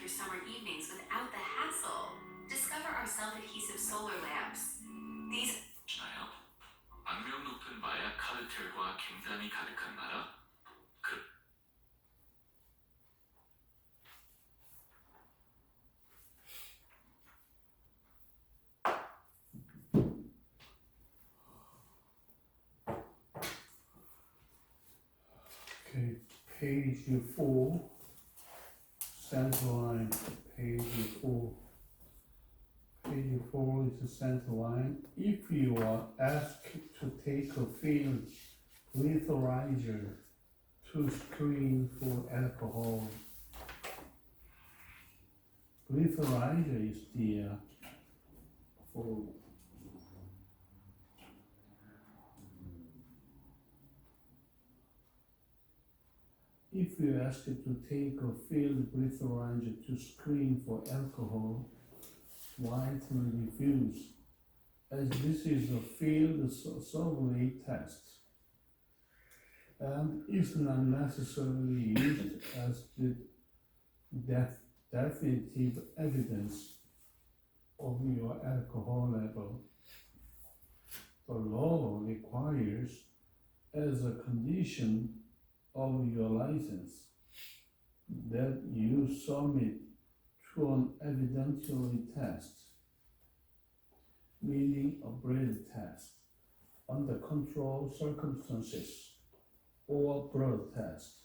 through summer evenings without the hassle. Discover our self-adhesive solar lamps. These 나요? 악명 높은 마약 카르텔과 갱단이 가득한 나라? Okay, page 4, center line, page 4. Page 4 is the center line. If you are asked to take a field breathalyzer to screen for alcohol, breathalyzer is the for if you ask to take a field breathalyzer to screen for alcohol, white will refuse, as this is a field survey test and is not necessarily used as the definitive evidence of your alcohol level. The law requires, as a condition of your license, that you submit to an evidentiary test, meaning a breath test, under controlled circumstances, or blood test,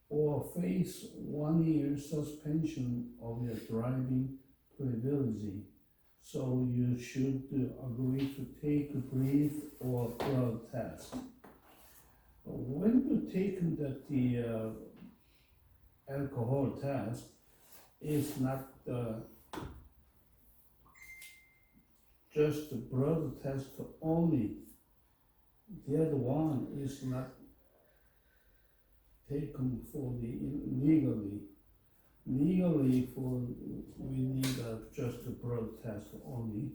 or face 1 year suspension of your driving privilege. So you should agree to take a breath or blood test. When you take the alcohol test, it's not just the blood test only. The other one is not taken for the legally. Legally, we need just a blood test only.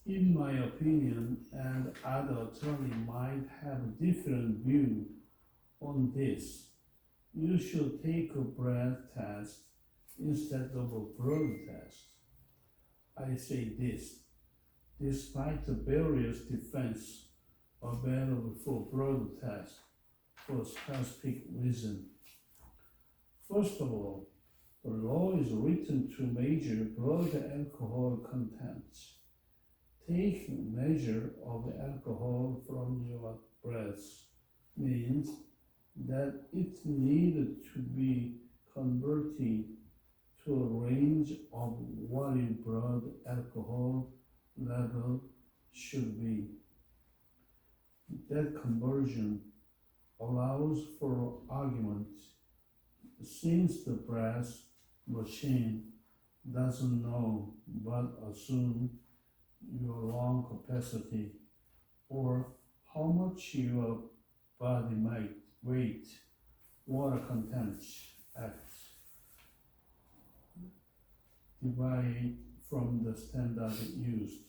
In my opinion, and other attorney might have a different view on this, you should take a breath test instead of a blood test. I say this, despite the various defense available for blood test for a specific reason. First of all, the law is written to measure blood alcohol contents. Taking measure of the alcohol from your breath means that it needed to be converted to a range of what your blood alcohol level should be. That conversion allows for argument since the breath machine doesn't know but assume your lung capacity or how much your body weight, water content divide from the standard used.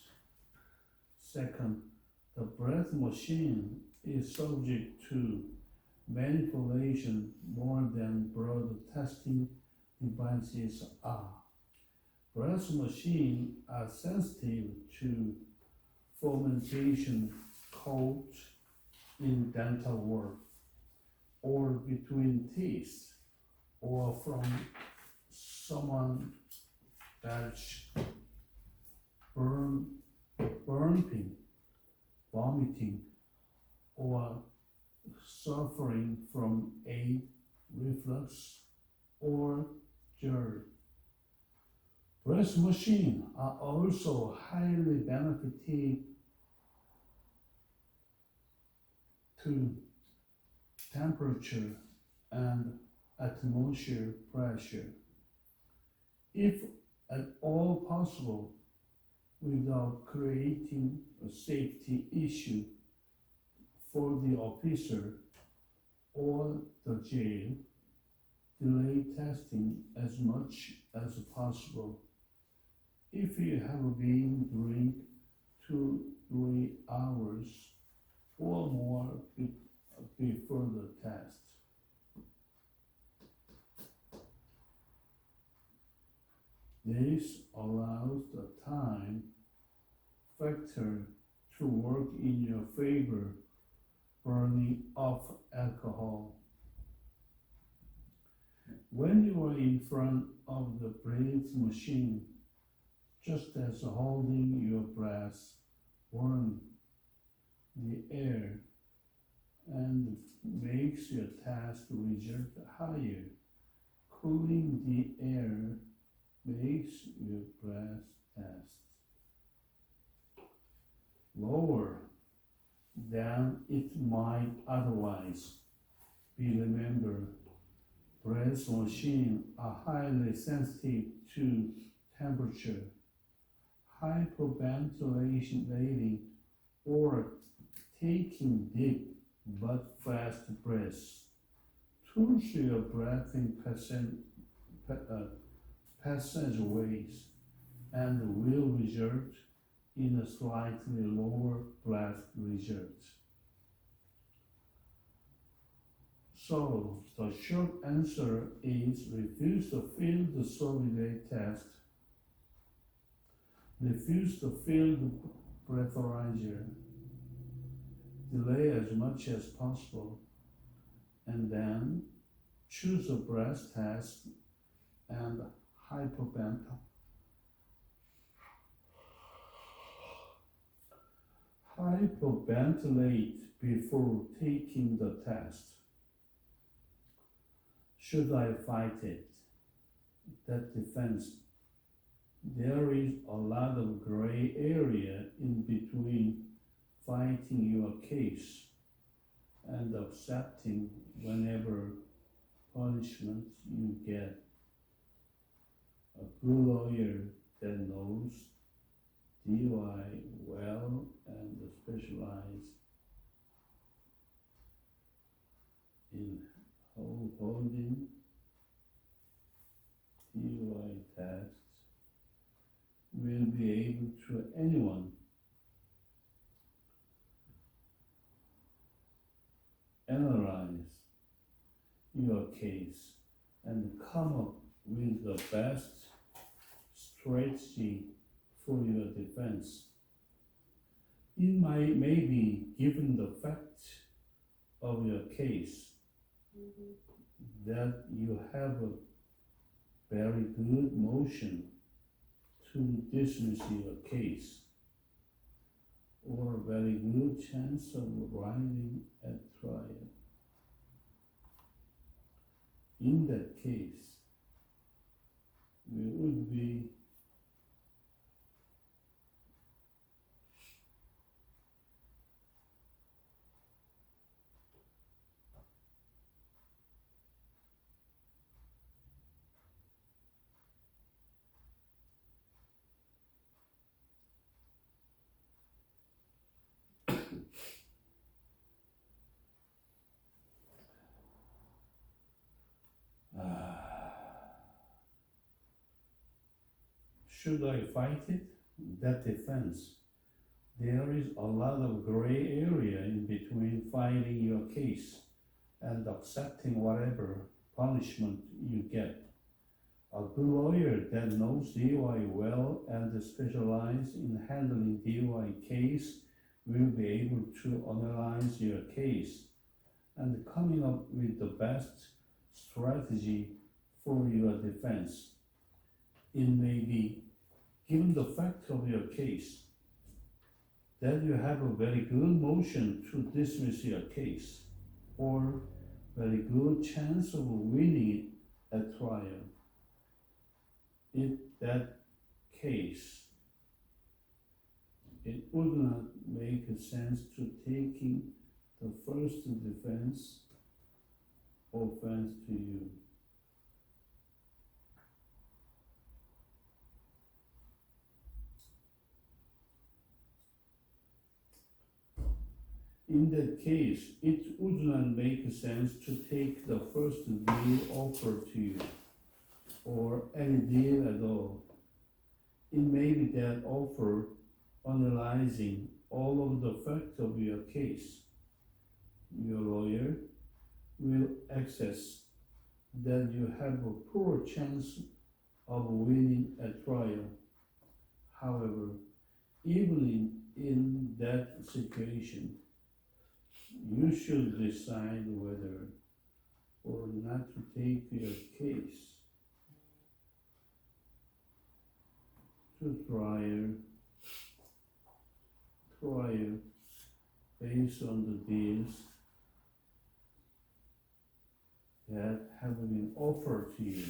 Second, the breath machine is subject to manipulation more than blood testing devices are. Breath machines are sensitive to fermentation caught in dental work, or between teeth, or from someone that's burping, vomiting, or suffering from acid reflux or GERD. Breath machines are also highly benefited to temperature and atmosphere pressure. If at all possible, without creating a safety issue for the officer or the jail, delay testing as much as possible. If you have been drink 2-3 hours or more before the test. This allows the time factor to work in your favor, burning off alcohol. When you are in front of the breath machine, just as holding your breath warm the air and makes your test result higher, cooling the air makes your breath test lower than it might otherwise be. Remember, breath machines are highly sensitive to temperature. Hyperventilating or taking deep but fast breaths through your breathing passageways and will result in a slightly lower breath result. So the short answer is refuse to fill the survey test, refuse to fill the breathalyzer, delay as much as possible, and then choose a breath test and hyperventilate before taking the test. Should I fight it? That defense. There is a lot of gray area in between fighting your case and accepting whenever punishment you get. A good lawyer that knows DUI well and specializes in holding DUI tests will be able to anyone analyze your case and come up with the best strategy for your defense. It may be given the fact of your case that you have a very good motion to dismiss your case or a very good chance of winning at trial. In that case, we would be should I fight it? That defense. There is a lot of gray area in between fighting your case and accepting whatever punishment you get. A good lawyer that knows DUI well and specializes in handling DUI case will be able to analyze your case and coming up with the best strategy for your defense. It may be given the fact of your case that you have a very good motion to dismiss your case or very good chance of winning it at trial. In that case, it would not make sense to taking the first defense offense to you. In that case, it would not make sense to take the first deal offered to you, or any deal at all. It may be that offer analyzing all of the facts of your case. Your lawyer will assess that you have a poor chance of winning a trial. However, even in that situation, you should decide whether or not to take your case to trial based on the deals that have been offered to you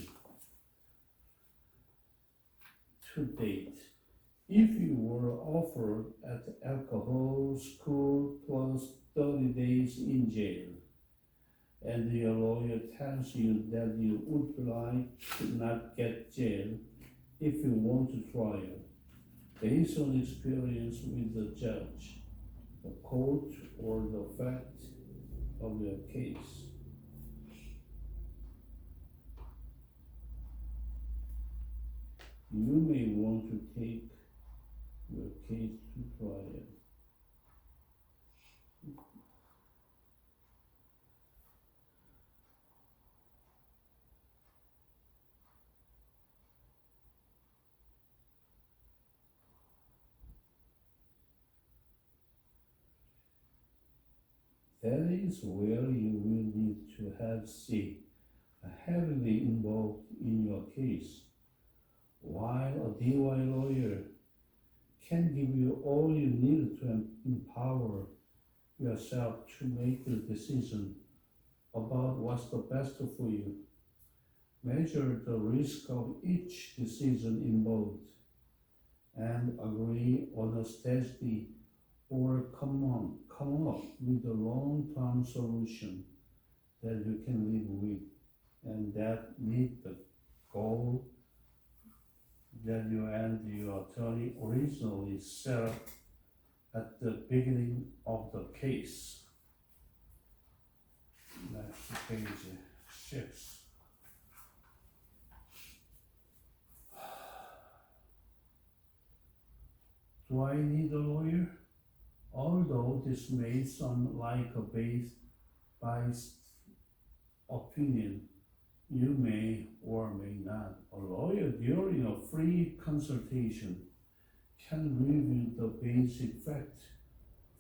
to date. If you were offered at alcohol school plus 30 days in jail, and your lawyer tells you that you would like to not get jail if you want to trial, based on experience with the judge, the court, or the fact of your case, you may want to take your case to trial. That is where you will need to have C heavily involved in your case. While a DY lawyer can give you all you need to empower yourself to make a decision about what's the best for you, measure the risk of each decision involved, and agree on a strategy or come up with a long-term solution that you can live with and that meet the goal that you and your attorney originally set up at the beginning of the case. Next page 6. Do I need a lawyer? Although this may sound like a biased opinion, you may or may not. A lawyer during a free consultation can review the basic facts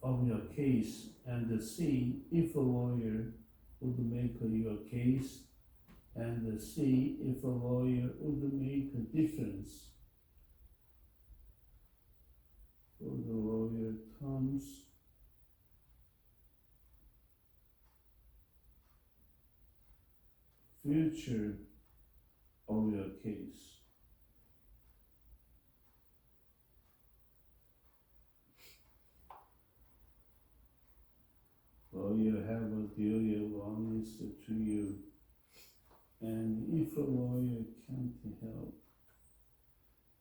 of your case and see if a lawyer would make your case and see if a lawyer would make a difference. For the lawyer terms, future of your case. Lawyer have a duty of honesty to you, and if a lawyer can't help,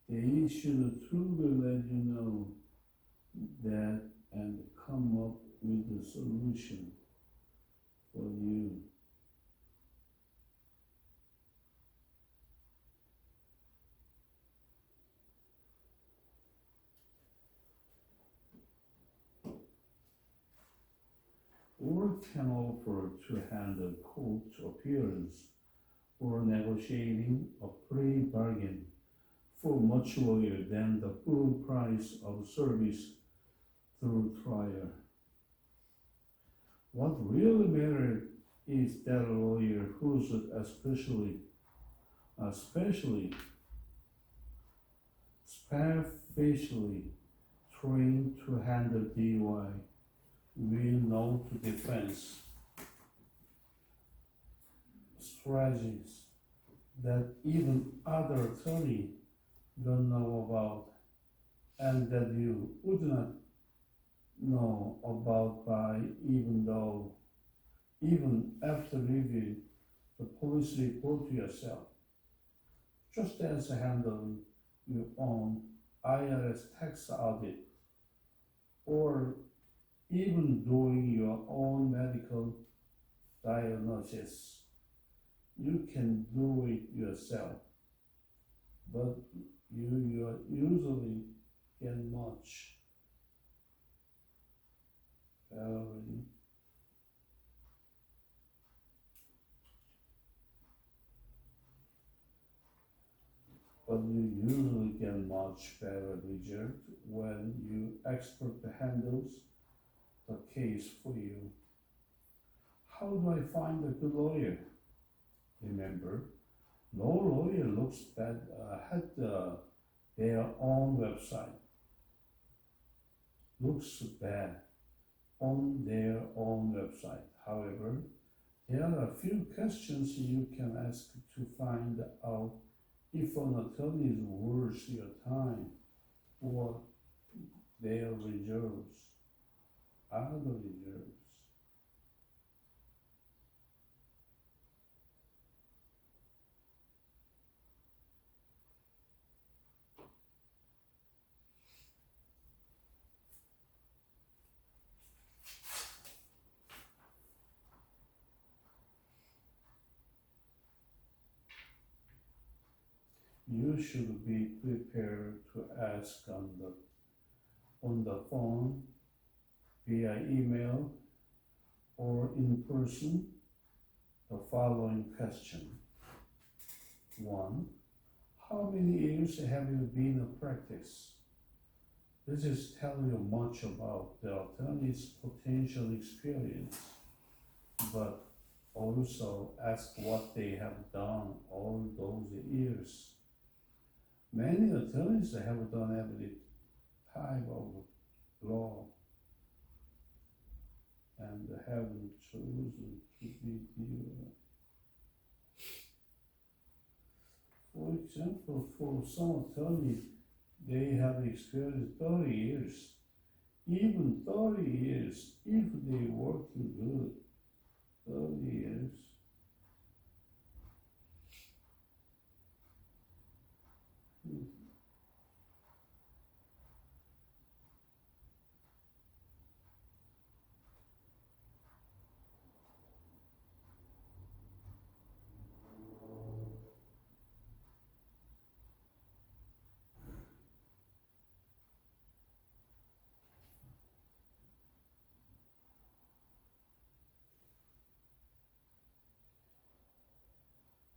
they should truly let you know that and come up with a solution for you. Or can offer to handle court appearance or negotiating a plea bargain for much lower than the full price of service through trial. What really matters is that a lawyer who's especially trained to handle DUI will know the defense strategies that even other attorneys don't know about and that you would not know about by even after reviewing the police report yourself, just as handling your own IRS tax audit or even doing your own medical diagnosis. You can do it yourself, but you usually get much salary. but you usually get much better result when you expert handles the case for you. How do I find a good lawyer? Remember, no lawyer looks bad had their own website. Looks bad on their own website. However, there are a few questions you can ask to find out if an attorney is worth your time or their reserves, other reserves. You should be prepared to ask on the phone, via email, or in person the following question. 1. How many years have you been in practice? This is telling you much about the attorney's potential experience, but also ask what they have done all those years. Many attorneys have done every type of law and haven't chosen to be the. For example, for some attorneys, they have experienced 30 years, even 30 years, if they working good, 30 years.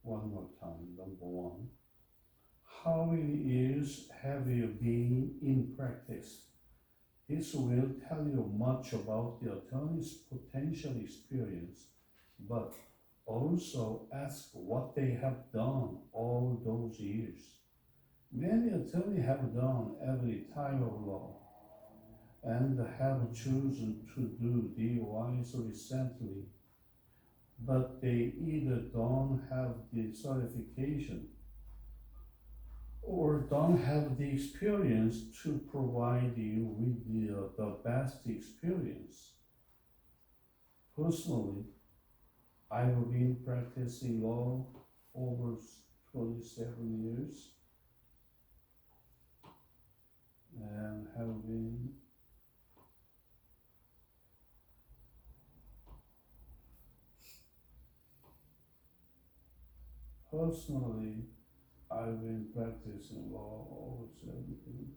One more time. Number 1. How many years have you been in practice? This will tell you much about the attorney's potential experience, but also ask what they have done all those years. Many attorneys have done every type of law and have chosen to do DOIs recently, but they either don't have the certification or don't have the experience to provide you with the best experience. Personally, I have been practicing law over 27 years and have been personally, I've been practicing law over 17.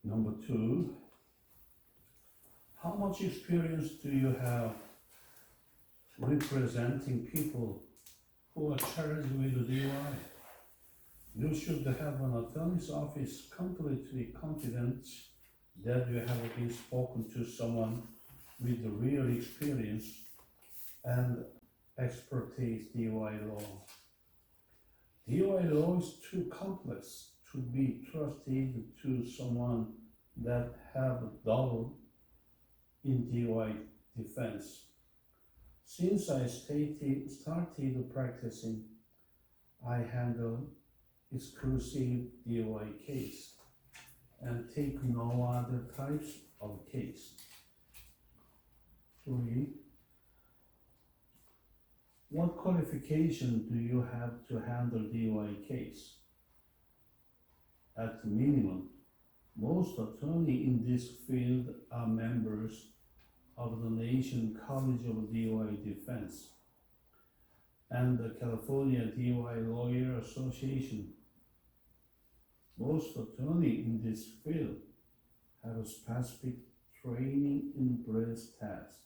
Number 2, how much experience do you have representing people who are charged with DUI? You should have an attorney's office completely confident that you have been spoken to someone with real experience and expertise DUI law. DUI law is too complex to be trusted to someone that have double in DUI defense. Since I started practicing, I handle exclusive DUI case and take no other types of case. 3. What qualification do you have to handle DUI case? At minimum, most attorneys in this field are members of the Nation College of DOI Defense and the California DOI Lawyer Association. Most attorneys in this field have a specific training in breast test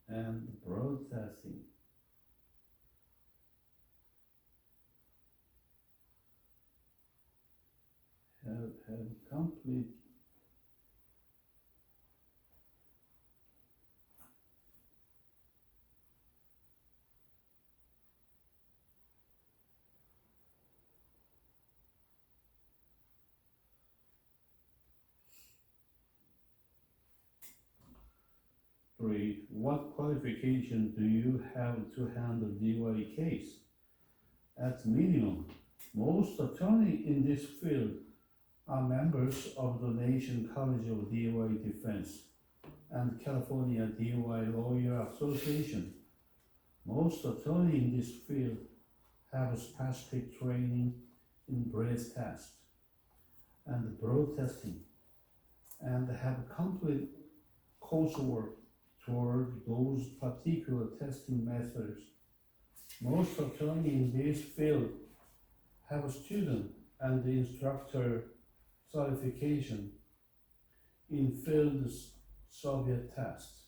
and broadcasting. Have complete Three, what qualification do you have to handle DOI case? At minimum, most attorneys in this field are members of the Nation College of DOI Defense and California DOI Lawyer Association. Most attorneys in this field have a specific training in breast test and broadcasting and have complete coursework toward those particular testing methods. Most attorneys in this field have a student and instructor certification in field Soviet tests.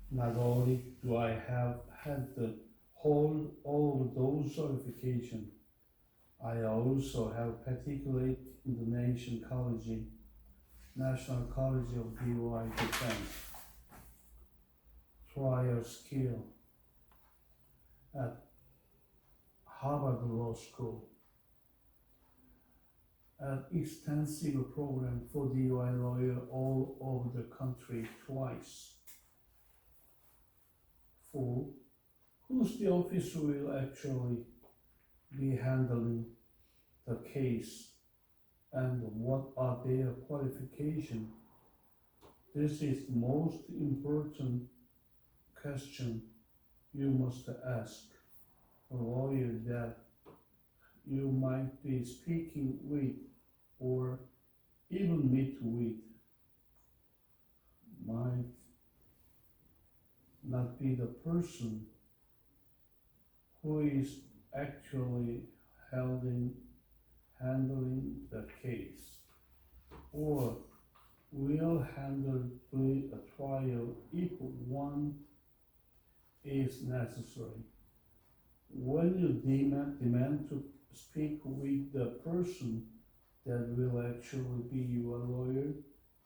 Not only do I have had to hold all of those certifications, I also have particularly in the National College of DOI Defense trial skill at Harvard Law School, an extensive program for DOI lawyers all over the country twice. 4. Whose the office will actually be handling the case and what are their qualifications? This is the most important question you must ask a lawyer that you might be speaking with or even meet with. Might not be the person who is actually handling the case or will handle a trial if one is necessary. When you demand to speak with the person that will actually be your lawyer,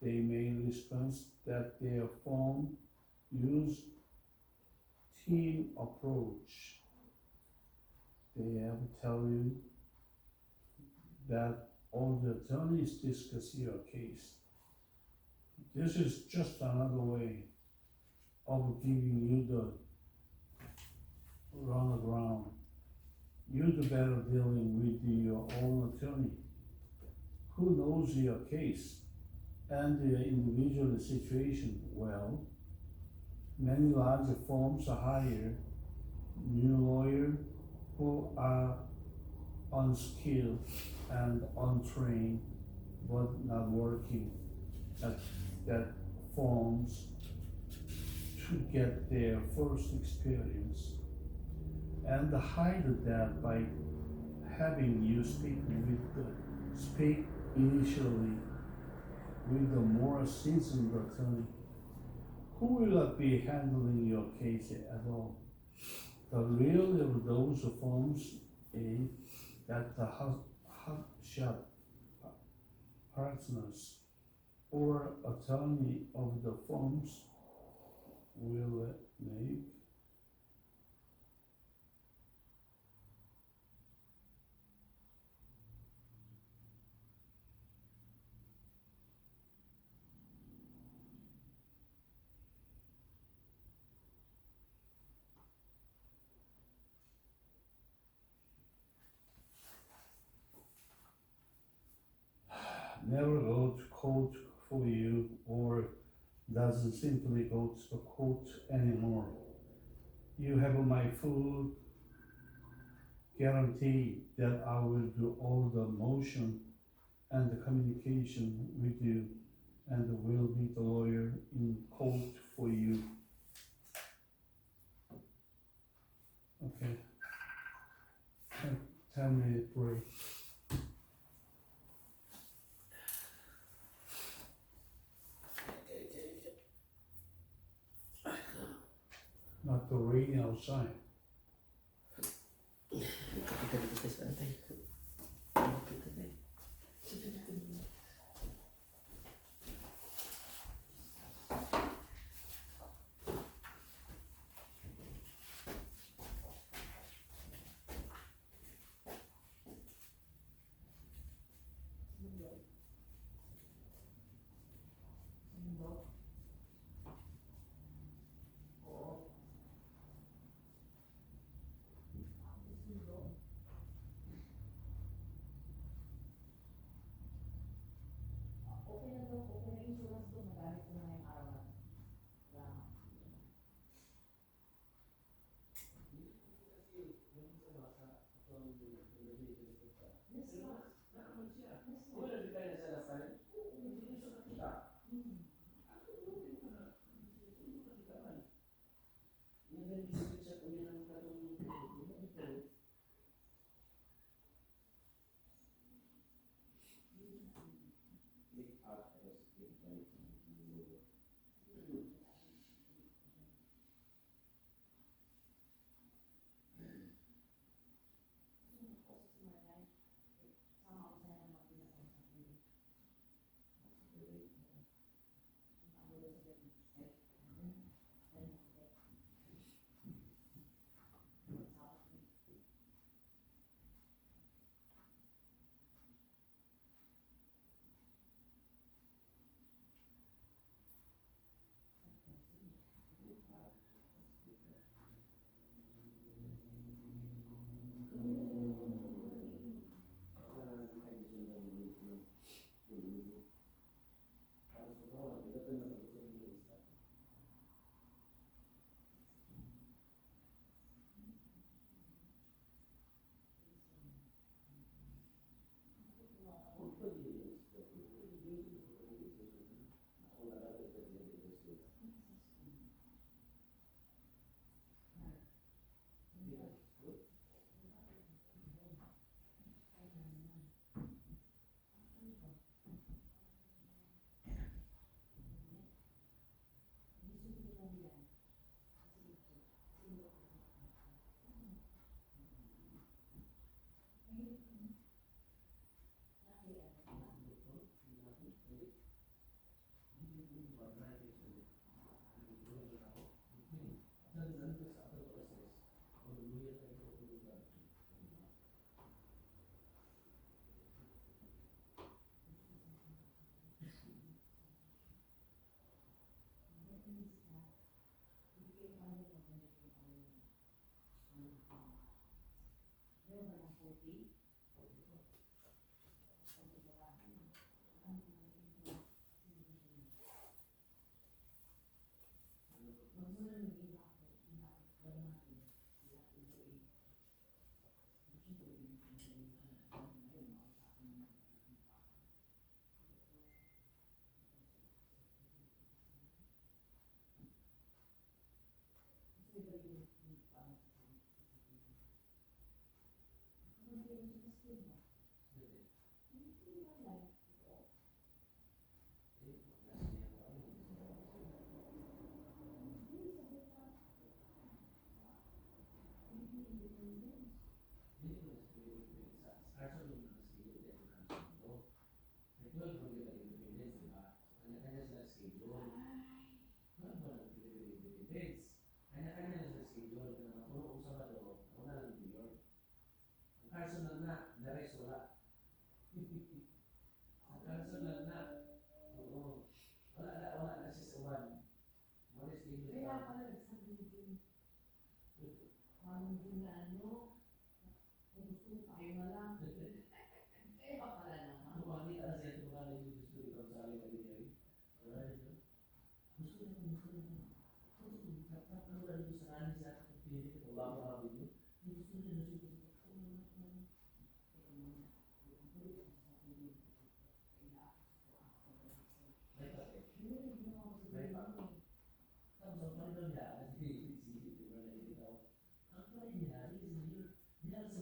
they may respond that their firm use team approach. They have to tell you that all the attorneys discuss your case. This is just another way of giving you the runaround. You do better dealing with your own attorney who knows your case and the individual situation well. Many large firms hire new lawyers who are unskilled and untrained but not working at that firms to get their first experience and hide that by having you speak initially with a more seasoned attorney who will not be handling your case at all. The reality of those firms is that the hotshot partners or attorney of the firms will make never go to court for you or doesn't simply go to the court anymore. You have my full guarantee that I will do all the motion and the communication with you and will be the lawyer in court for you. Okay. 10-minute break. Not the rain outside.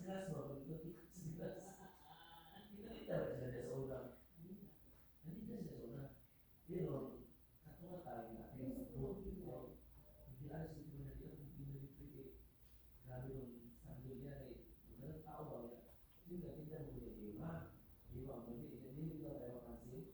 kelas bro, ikut sekelas. Kita tidak baca dari seorang. Nanti dia seorang. Dia loh, satu kata yang ada sebut. Dia ada sebetulnya dia mungkin lebih pergi. Kalau sambil dia dari, udah tahu bahwa juga kita boleh dewa mungkin jadi kita lewat masih.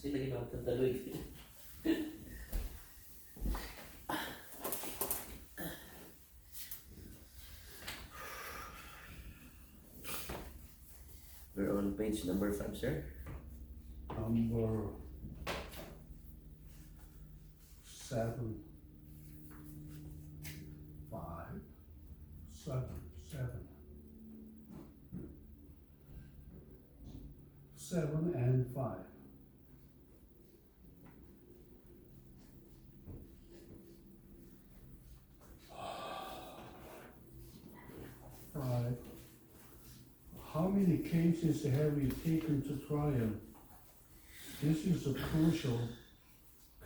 Masih lagi nonton dulu. We're on page number 5, sir. Number 7, 5, 7, 7 and 5. Five. How many cases have you taken to trial? This is a crucial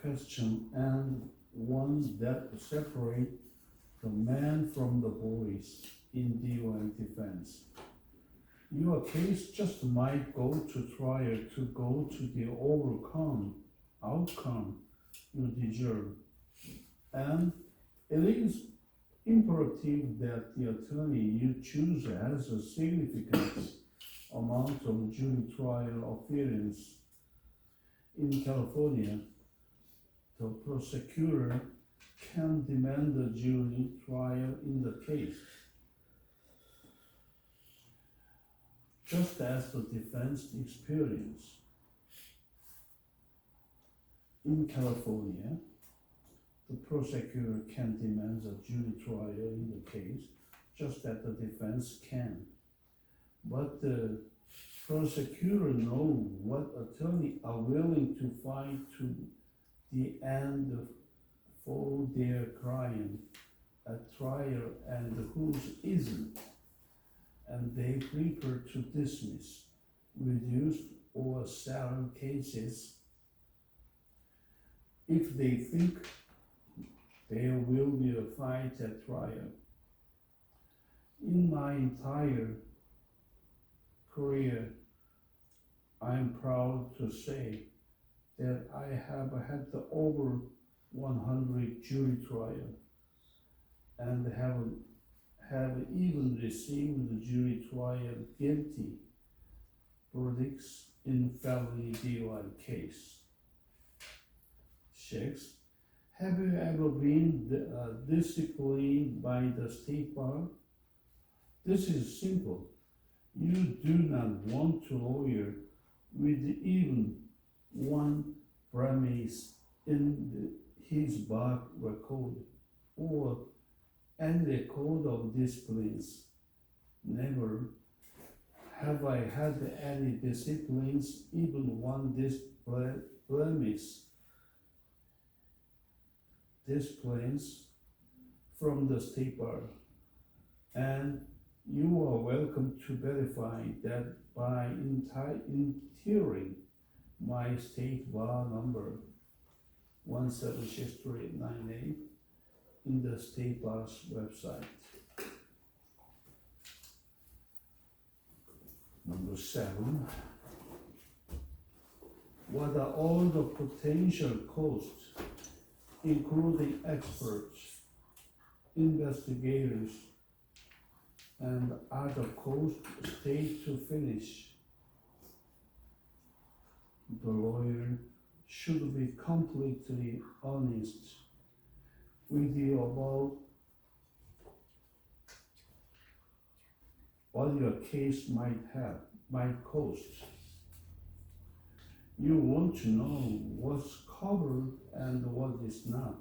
question and one that separates the man from the boys in DOI defense. Your case just might go to trial to go to the outcome you deserve. And it is imperative that the attorney you choose has a significant amount of jury trial experience. In California, the prosecutor can demand a jury trial in the case, just as the defense experience. In California, the prosecutor can demand a jury trial in the case, just as the defense can. But the prosecutor knows what attorneys are willing to fight to the end for their client at trial and whose isn't, and they prepare to dismiss, reduce, or settle cases if they think there will be a fight at trial. In my entire career, I'm proud to say that I have had over 100 jury trials and have even received the jury trial guilty verdicts in felony DUI case. 6. Have you ever been disciplined by the state bar? This is simple. You do not want a lawyer with even one premise in his bar record or any record of disciplines. Never have I had any disciplines, even one blemish disciplines from the state bar, and you are welcome to verify that by entering my state bar number 1763898 in the state bar's website. Number 7. What are all the potential costs, including experts, investigators, and other costs state to finish? The lawyer should be completely honest with you about what your case might cost. You want to know what's covered and what is not,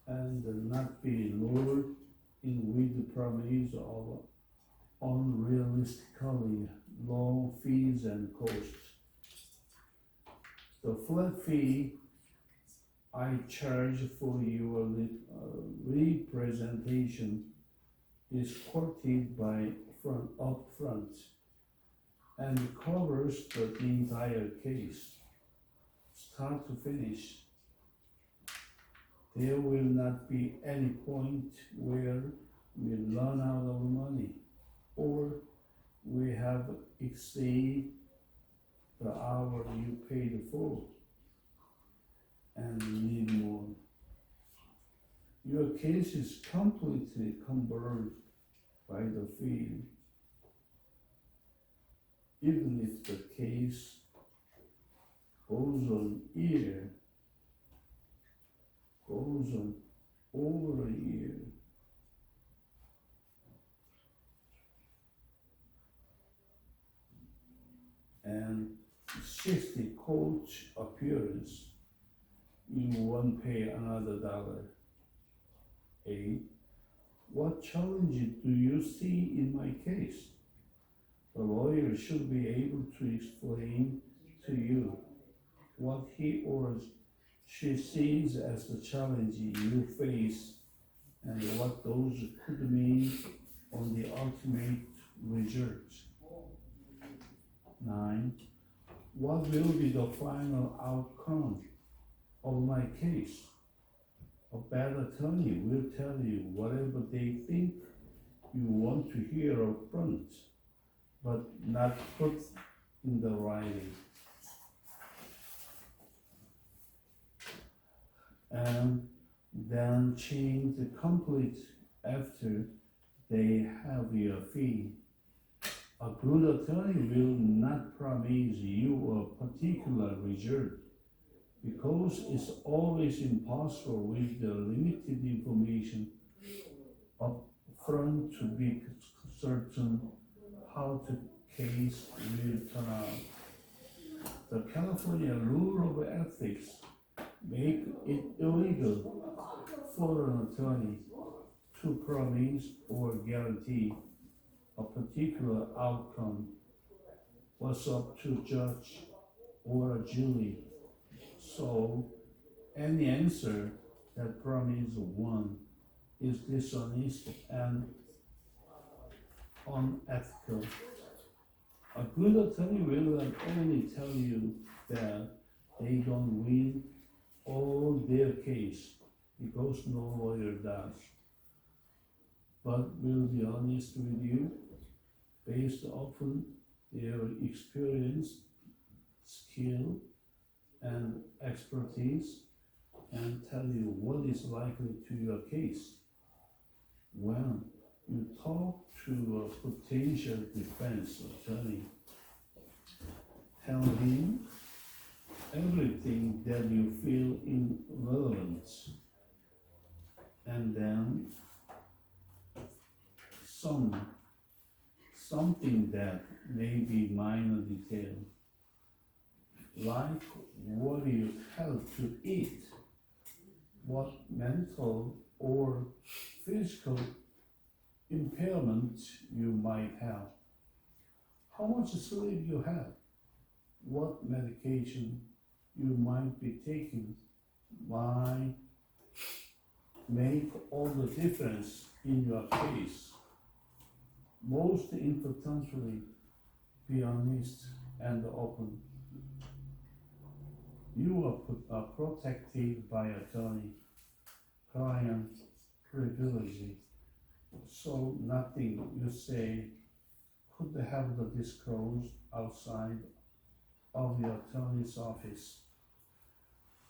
and not be lured in with the promise of unrealistically low fees and costs. The flat fee I charge for your representation is quoted by upfront and covers the entire case, start to finish. There will not be any point where we run out of money or we have exceeded the hour you paid for and need more. Your case is completely covered by the fee, even if the case goes on over a year. And 60 coach appearance, you won't pay another dollar. 8. What challenges do you see in my case? The lawyer should be able to explain to you what he or she sees as the challenge you face and what those could mean on the ultimate result. 9. What will be the final outcome of my case? A bad attorney will tell you whatever they think you want to hear up front, but not put in the writing. And then change the complete after they have your fee. A good attorney will not promise you a particular result because it's always impossible with the limited information up front to be certain how the case will turn out. The California rule of ethics make it illegal for an attorney to promise or guarantee a particular outcome was up to a judge or a jury. So any answer that promises one is dishonest and unethical. A good attorney will not only tell you that they don't win all their case, because no lawyer does, but will be honest with you based upon their experience, skill, and expertise, and tell you what is likely to your case. When you talk to a potential defense attorney, tell him everything that you feel in relevance, and then something that may be minor detail, like what you have to eat, what mental or physical impairment you might have, how much sleep you have, what medication you might be taking might make all the difference in your case. Most importantly, be honest and open. You are protected by attorney-client privilege, so nothing you say could have been disclosed outside of your attorney's office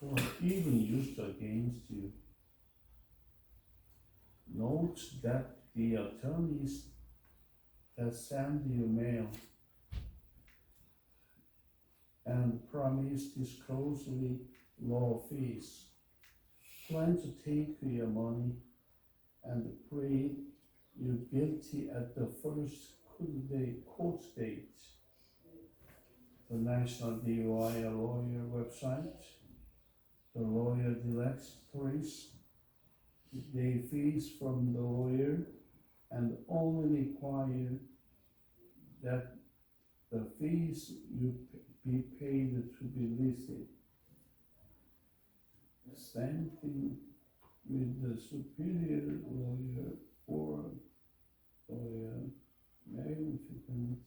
or even used against you. Note that the attorneys that send you mail and promise disclosely law fees plan to take your money and plead you guilty at the first court date. The National DUI Lawyer website, the lawyer directories, they fees from the lawyer and only require that the fees you be paid to be listed. Same thing with the superior lawyer or lawyer. Maybe if you can.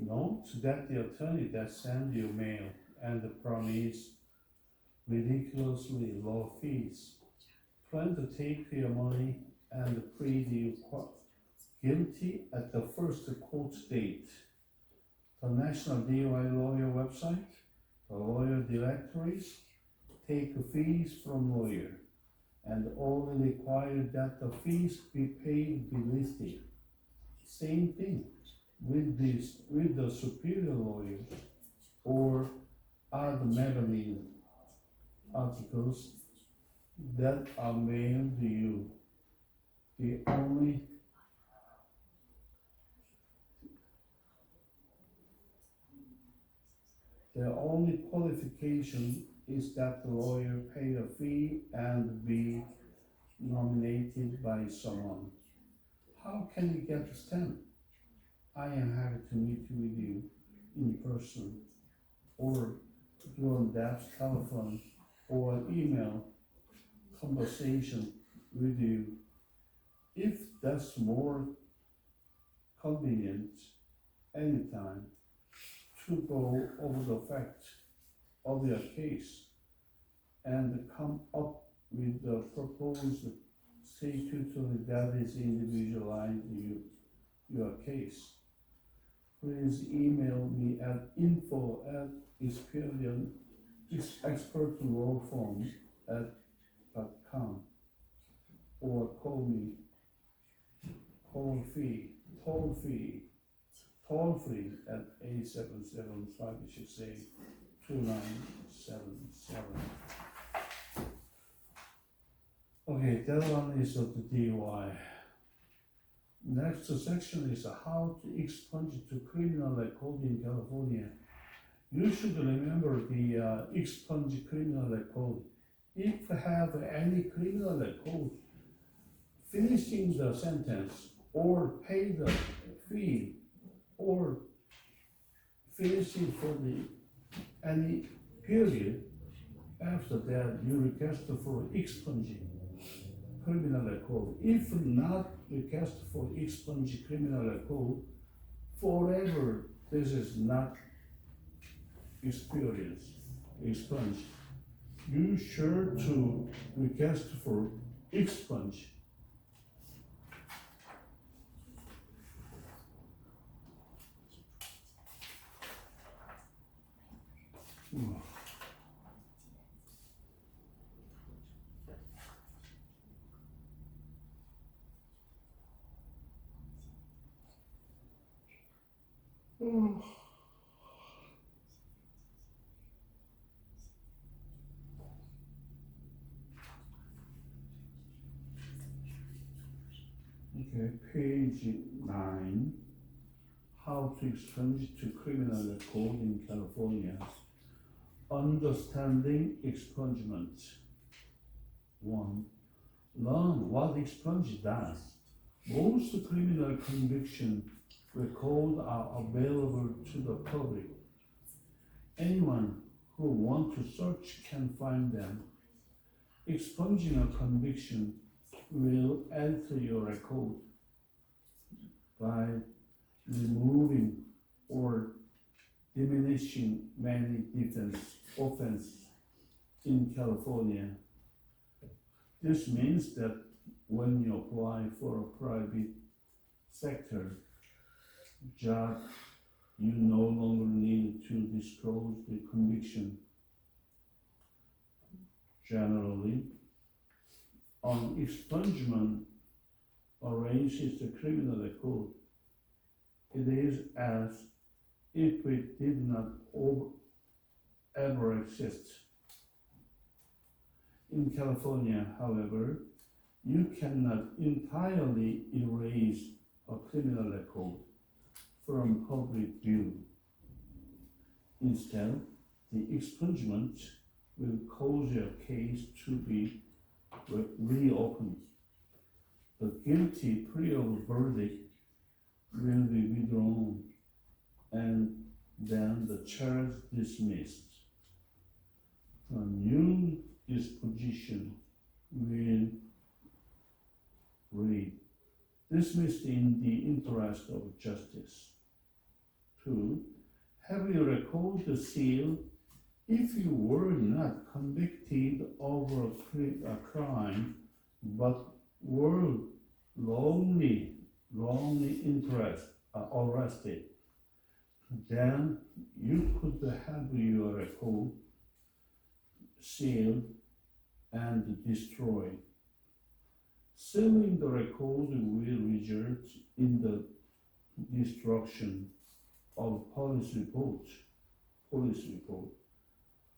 Note that the attorney that send you mail and promise ridiculously low fees plan to take your money and plead you guilty at the first court date. The National DUI Lawyer website, the lawyer directories take fees from lawyer and only require that the fees be paid be listed. Same thing with the superior lawyers or other magazine articles that are mailed to you. The only qualification is that the lawyer pay a fee and be nominated by someone. How can you get a stamp? I am happy to meet with you in person or through that telephone or email conversation with you. If that's more convenient, anytime to go over the facts of your case and come up with the proposed statutory that is individualized your case. Please email me at info@expertlawfirm.com or call me toll free at 877-568-2977. Okay, that one is of the DUI. Next section is how to expunge to criminal record in California. You should remember the expunge criminal record. If you have any criminal record, finishing the sentence or pay the fee or finishing for any period after that, you request for expunging criminal record. If not request for expunge criminal record, forever this is not expunged. You sure to request for expunge. Okay, page 9. How to expunge to criminal record in California. Understanding expungement. 1. Learn what expunge does. Most criminal conviction records are available to the public. Anyone who wants to search can find them. Expunging a conviction will alter your record by removing or diminishing many offenses in California. This means that when you apply for a private sector job, you no longer need to disclose the conviction. Generally, an expungement erases the criminal record. It is as if it did not ever exist. In California, however, you cannot entirely erase a criminal record from public view. Instead, the expungement will cause your case to be reopened. The guilty plea of verdict will be withdrawn and then the charge dismissed. A new disposition will read, dismissed in the interest of justice. 2. Have you recorded the seal if you were not convicted of a crime but were wrongly arrested? Then you could have your record sealed and destroyed. Sealing the record will result in the destruction of police report,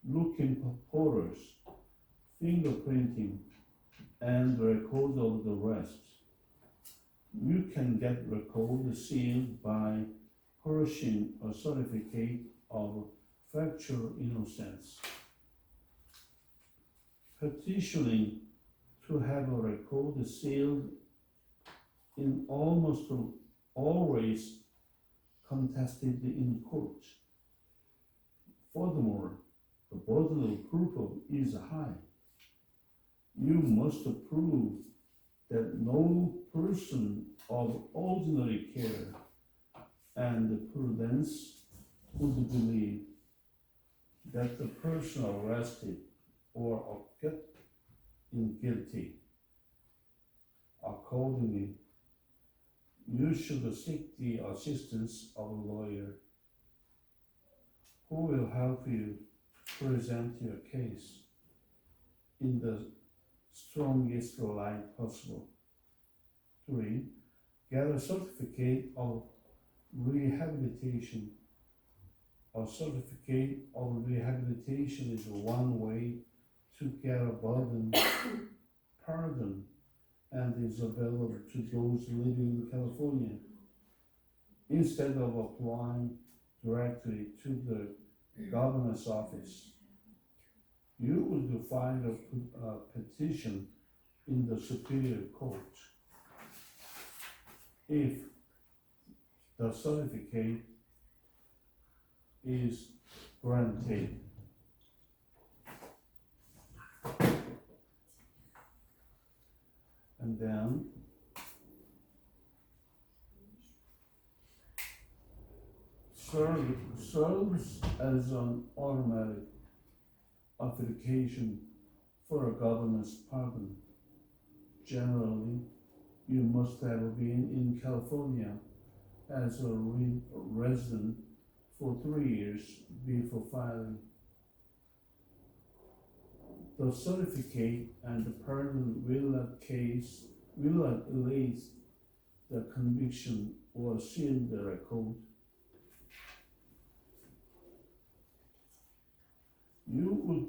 looking photos, fingerprinting, and record of the rest. You can get record sealed by purchasing a certificate of factual innocence. Petitioning to have a record sealed in almost always contested in court. Furthermore, the burden of proof is high. You must prove that no person of ordinary care and prudence would believe that the person arrested or guilty. Accordingly, you should seek the assistance of a lawyer who will help you present your case in the strongest light possible. 3. Get a certificate of rehabilitation. A certificate of rehabilitation is one way to get a pardon and is available to those living in California. Instead of applying directly to the governor's office, you would file a petition in the Superior Court. If the certificate is granted, and then serves as an automatic application for a governor's pardon. Generally, you must have been in California as a resident for 3 years before filing. The certificate and the pardon will not erase the conviction or seal the record.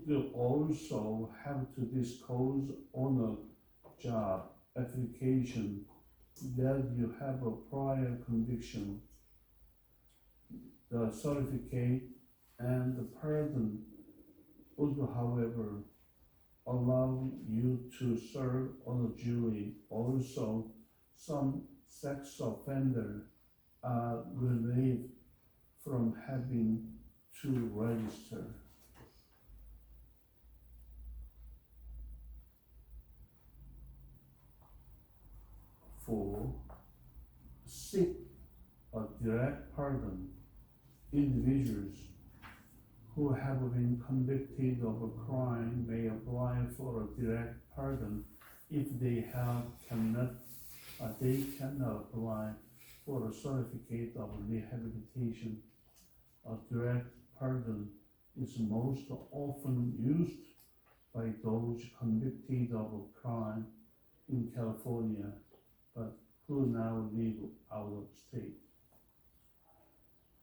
would also have to disclose on a job application that you have a prior conviction. The certificate and the pardon would, however, allow you to serve on a jury. Also, some sex offenders are relieved from having to register. For seek a direct pardon, individuals who have been convicted of a crime may apply for a direct pardon if they cannot apply for a certificate of rehabilitation. A direct pardon is most often used by those convicted of a crime in California, but who now live out of state.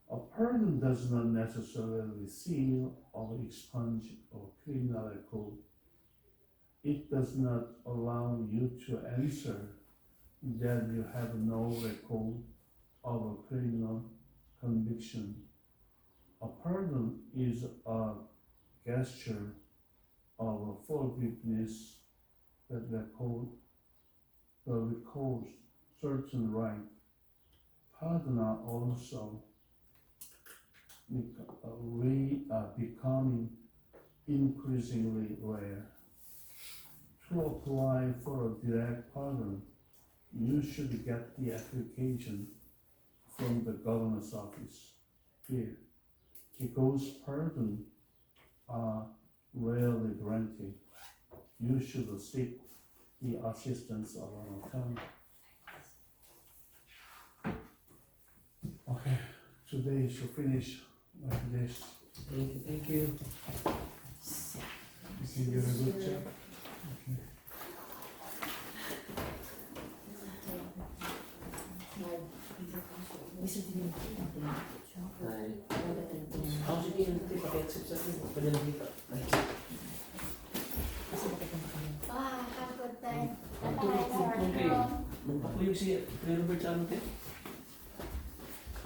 A pardon does not necessarily seal or expunge a criminal record. It does not allow you to answer that you have no record of a criminal conviction. A pardon is a gesture of forgiveness that records certain rights. Pardons are also becoming increasingly rare. To apply for a direct pardon, you should get the application from the governor's office here. Because pardons are rarely granted, you should seek the assistance of an attorney. Okay, today should finish like this. Thank you. You did a good job. Okay. Ako sige, hindi paki-accept sa akin. Padala dito. Wow, have a good day. Okay. Ako yung si Robert sa amin kayo.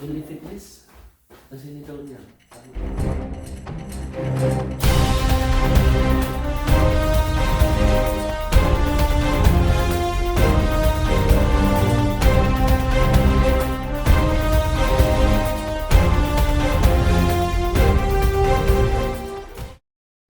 Only fitness. Kasi nito niya.